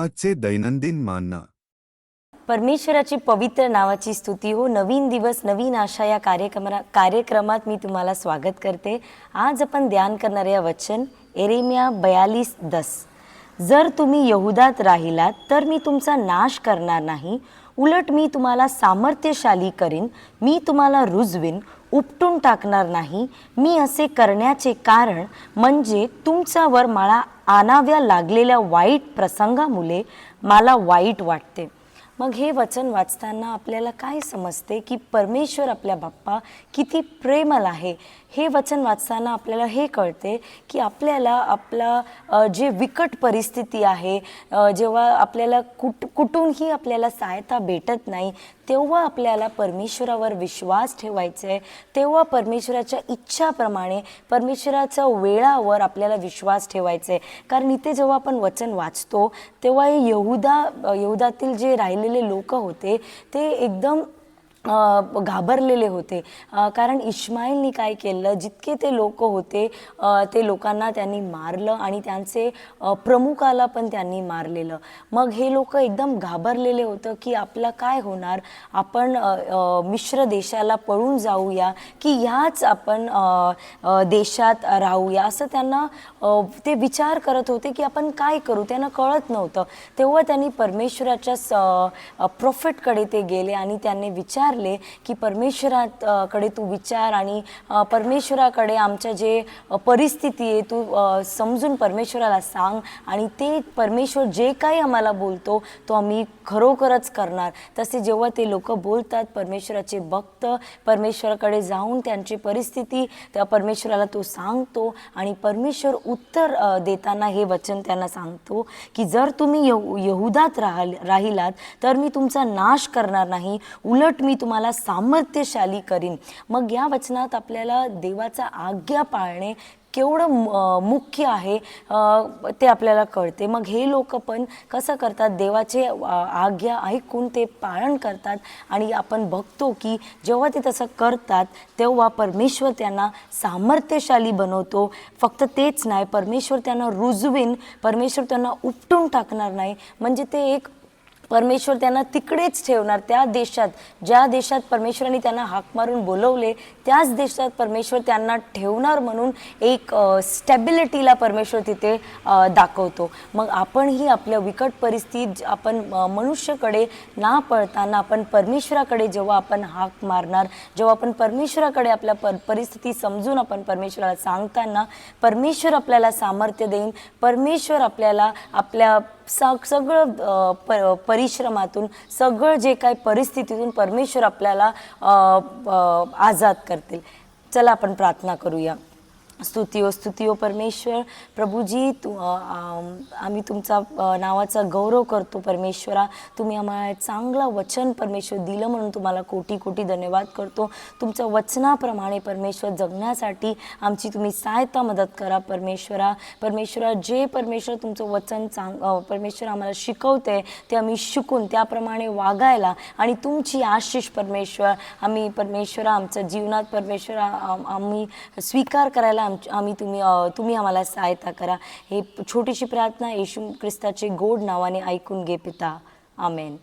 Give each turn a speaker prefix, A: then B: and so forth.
A: आजचे दैनंदिन मानना.
B: परमेश्वराची पवित्र नावाची स्तुती हो. नवीन दिवस नवीन आशा या कार्यक्रमात मी तुम्हाला स्वागत करते. आज आपण ध्यान करणारे वचन एरेमिया 42:10. जर तुम्ही यहुदात राहिलात तर मी तुमचा नाश करणार नाही, उलट मी तुम्हाला सामर्थ्यशाली करीन, मी तुम्हाला रुजवीन, उपटून टाकणार नाही. मी असे करण्याचे कारण म्हणजे तुमच्यावर मला आणाव्या लागलेल्या वाईट प्रसंगामुळे मला वाईट वाटते. मग हे वचन वाचताना आपल्याला काय समजते की परमेश्वर आपल्या बाप्पा किती प्रेमळ आहे. हे वचन वाचताना आपल्याला हे कळते की आपल्याला आपला जे विकट परिस्थिती आहे, जेव्हा आपल्याला कुठूनही आपल्याला सहायता भेटत नाही, तेव्हा आपल्याला परमेश्वरावर विश्वास ठेवायचा आहे. तेव्हा परमेश्वराच्या इच्छाप्रमाणे परमेश्वराच्या वेळावर आपल्याला विश्वास ठेवायचा आहे. कारण इथे जेव्हा आपण वचन वाचतो तेव्हा हे यहुदातील जे राहिलेले लोक होते ते एकदम घाबरलेले होते. कारण इश्माईलनी काय केलं, जितके ते लोक होते ते लोकांना त्यांनी मारलं आणि त्यांचे प्रमुखाला पण त्यांनी मारलेलं. मग हे लोक एकदम घाबरलेले होतं की आपलं काय होणार, आपण मिश्र देशाला पळून जाऊया की ह्याच आपण देशात राहूया, असं त्यांना ते विचार करत होते की आपण काय करू, त्यांना कळत नव्हतं. तेव्हा त्यांनी परमेश्वराच्या प्रॉफिटकडे ते गेले आणि त्यांनी विचार की परमेश्वराकडे तू विचार आणि परमेश्वराकडे आमच्या जे परिस्थिती आहे तू समजून परमेश्वराला सांग आणि ते परमेश्वर जे काही आम्हाला बोलतो तो आम्ही खरोखरच करणार. तसे जेव्हा ते लोक बोलतात, परमेश्वराचे भक्त परमेश्वराकडे जाऊन त्यांची परिस्थिती त्या परमेश्वराला तो सांगतो आणि परमेश्वर उत्तर देताना हे वचन त्यांना सांगतो की जर तुम्ही यहुदात राहिलात तर मी तुमचा नाश करणार नाही, उलट मी तुम्हाला सामर्थ्यशाली करीन. मग या वचनात आपल्याला देवाचा आज्ञा पाळणे केवढं मुख्य आहे ते आपल्याला कळते. मग हे लोक पण कसं करतात, देवाचे आज्ञा ऐकून ते पालन करतात आणि आपण बघतो की जेव्हा ते तसं करतात तेव्हा परमेश्वर त्यांना सामर्थ्यशाली बनवतो. फक्त तेच नाही, परमेश्वर त्यांना रुजवीन, परमेश्वर त्यांना उपटून टाकणार नाही. म्हणजे ते एक परमेश्वर त्यांना तिकडेच ठेवणार, त्या देशात, ज्या देशात परमेश्वराने त्यांना हाक मारून बोलवले त्याच देशात परमेश्वर त्यांना ठेवणार. म्हणून एक स्टॅबिलिटीला परमेश्वर तिथे दाखवतो. मग आपणही आपल्या विकट परिस्थितीत आपण मनुष्याकडे ना पळताना आपण परमेश्वराकडे जेव्हा आपण हाक मारणार, जेव्हा आपण परमेश्वराकडे आपल्या परिस्थिती समजून आपण परमेश्वराला सांगताना परमेश्वर आपल्याला सामर्थ्य देईन. परमेश्वर आपल्याला आपल्या सगळं परिश्रमातून, सगळं जे काही परिस्थितीतून परमेश्वर आपल्याला आजाद करतील. चला आपण प्रार्थना करूया. स्तुती हो परमेश्वर. प्रभूजी, आम्ही तुमचा नावाचा गौरव करतो परमेश्वरा. तुम्ही आम्हाला चांगला वचन परमेश्वर दिलं म्हणून तुम्हाला कोटी कोटी धन्यवाद करतो. तुमच्या वचनाप्रमाणे परमेश्वर जगण्यासाठी आमची तुम्ही सहायता मदत करा परमेश्वरा. परमेश्वरा, जे परमेश्वर तुमचं वचन परमेश्वर आम्हाला शिकवते ते आम्ही शिकून त्याप्रमाणे वागायला आणि तुमची आशीष परमेश्वर आम्ही परमेश्वरा आमच्या जीवनात परमेश्वरा आम्ही स्वीकार करायला तुम्ही आम्हाला सहायता करा. हे छोटीशी प्रार्थना येशू ख्रिस्ताचे गोड नावाने ऐकून घे पिता. आमेन.